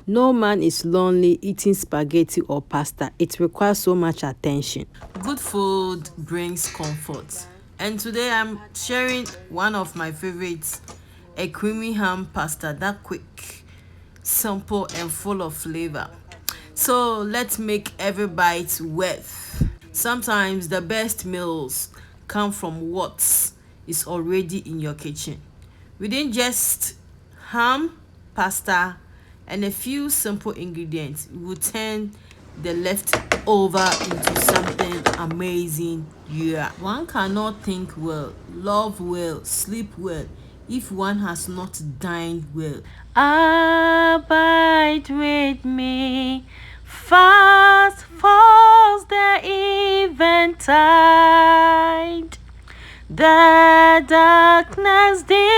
No man is lonely eating spaghetti or pasta. It requires so much attention. Good food brings comfort. And today I'm sharing one of my favorites, a creamy ham pasta, that quick, simple and full of flavor. So let's make every bite worth. Sometimes the best meals come from what is already in your kitchen. Within just ham, pasta, and a few simple ingredients, we will turn the leftover into something amazing. Yeah. One cannot think well, love well, sleep well if one has not dined well. Abide with me. Fast falls the eventide. The darkness deepens.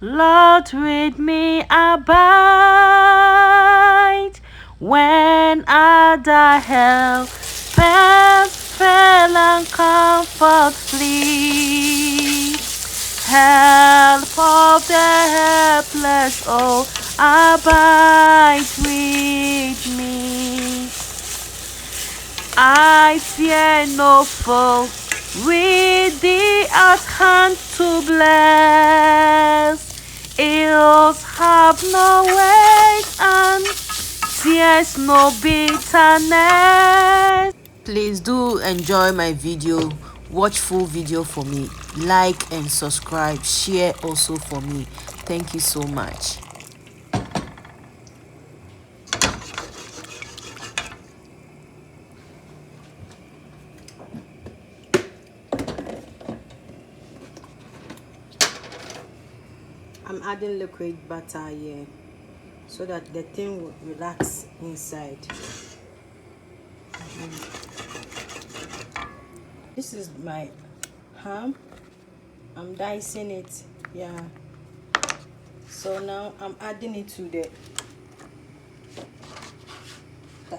Lord, with me abide. When other help fell and comfort flee. Help of the helpless, oh, abide with me. I fear no foe, with thee at hand to bless. Ills have no weight and tears no bitterness. Please do enjoy my video. Watch full video for me. Like and subscribe. Share also for me. Thank you so much. I'm adding liquid butter here so that the thing will relax inside. This is my ham. I'm dicing it. Yeah. So now I'm adding it to the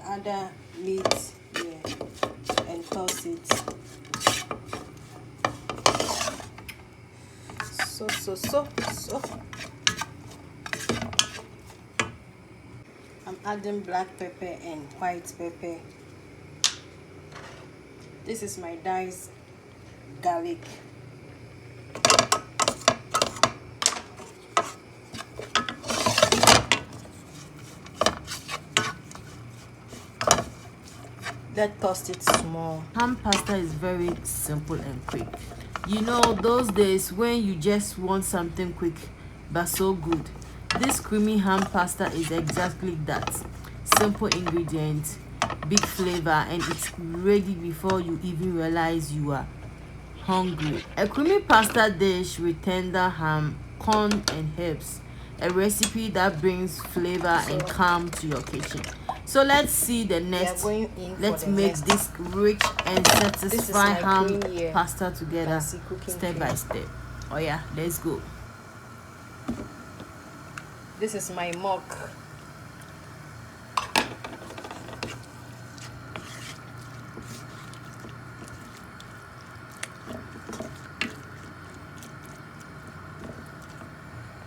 other meat here and toss it. So. I'm adding black pepper and white pepper. This is my diced garlic. Let's toast it small. Ham pasta is very simple and quick. You know, those days when you just want something quick but so good. This creamy ham pasta is exactly that. Simple ingredients, big flavor, and it's ready before you even realize you are hungry. A creamy pasta dish with tender ham, corn, and herbs. A recipe that brings flavor and calm to your kitchen. So let's see the next. Let's make this rich and satisfying ham pasta together, step by step. Oh yeah, let's go. This is my mug.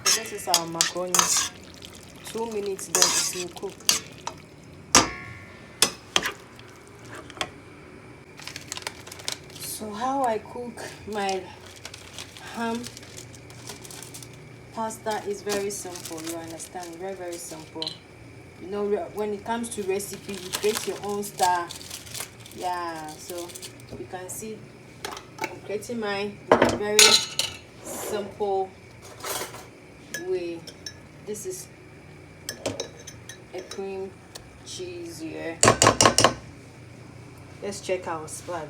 This is our macaroni. 2 minutes, then it will cook. So how I cook my ham pasta is very simple. You understand? Very simple. You know, when it comes to recipe, you create your own style. Yeah, so you can see I'm creating mine in a very simple way. This is a cream cheese here. Let's check our spag.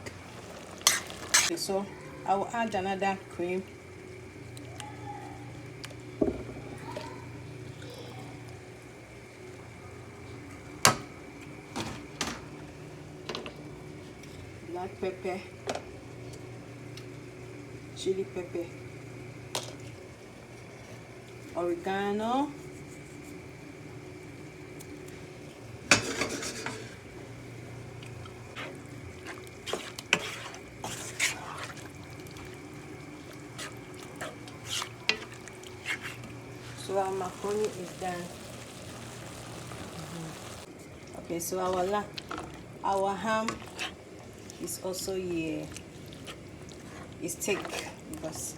Okay, so I will add another cream. Black pepper, chili pepper, oregano, so I'm macaroni is done. Okay, so our ham is also here. It's thick because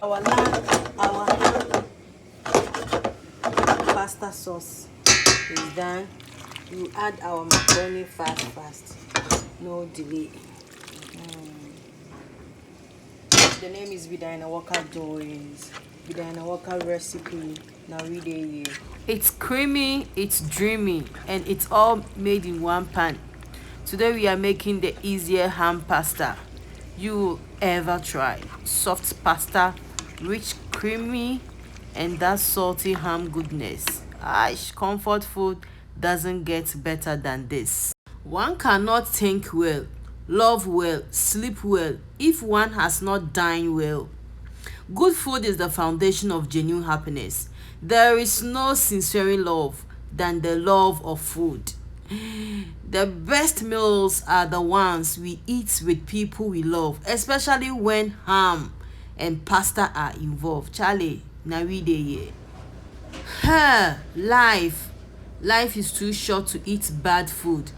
our ham pasta sauce is done. You add our macaroni fast, no delay. The name is Bidina Walker Doings. Bidina Walker recipe. Now read it here. It's creamy, it's dreamy, and it's all made in one pan. Today we are making the easier ham pasta you will ever try. Soft pasta, rich, creamy, and that salty ham goodness. Comfort food doesn't get better than this. One cannot think well, love well, sleep well if one has not dined well. Good food is the foundation of genuine happiness. There is no sincerer love than the love of food. The best meals are the ones we eat with people we love, especially when ham and pasta are involved. Charlie, na we dey here. Life is too short to eat bad food,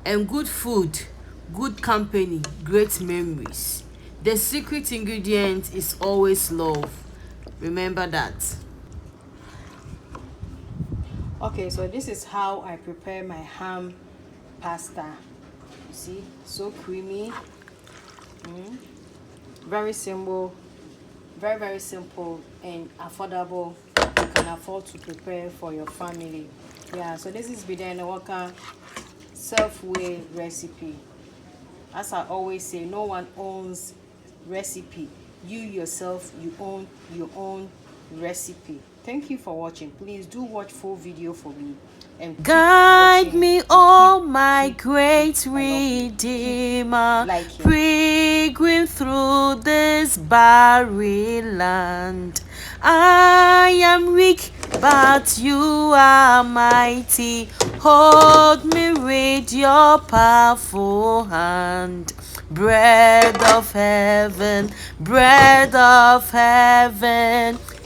and good food, good company, great memories. The secret ingredient is always love. Remember that. Okay, so this is how I prepare my ham pasta. You see, so creamy. Very simple, very simple and affordable. You can afford to prepare for your family. Yeah, so this is Bidina Walker self-way recipe. As I always say, no one owns recipe. You yourself, you own your own recipe. Thank you for watching. Please do watch full video for me and guide me, oh my great Redeemer, pilgrim through this barren land. I am weak, but you are mighty. Hold me with your powerful hand. Bread of heaven,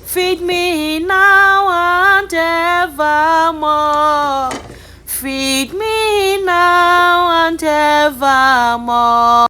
feed me now and evermore. Feed me now and evermore.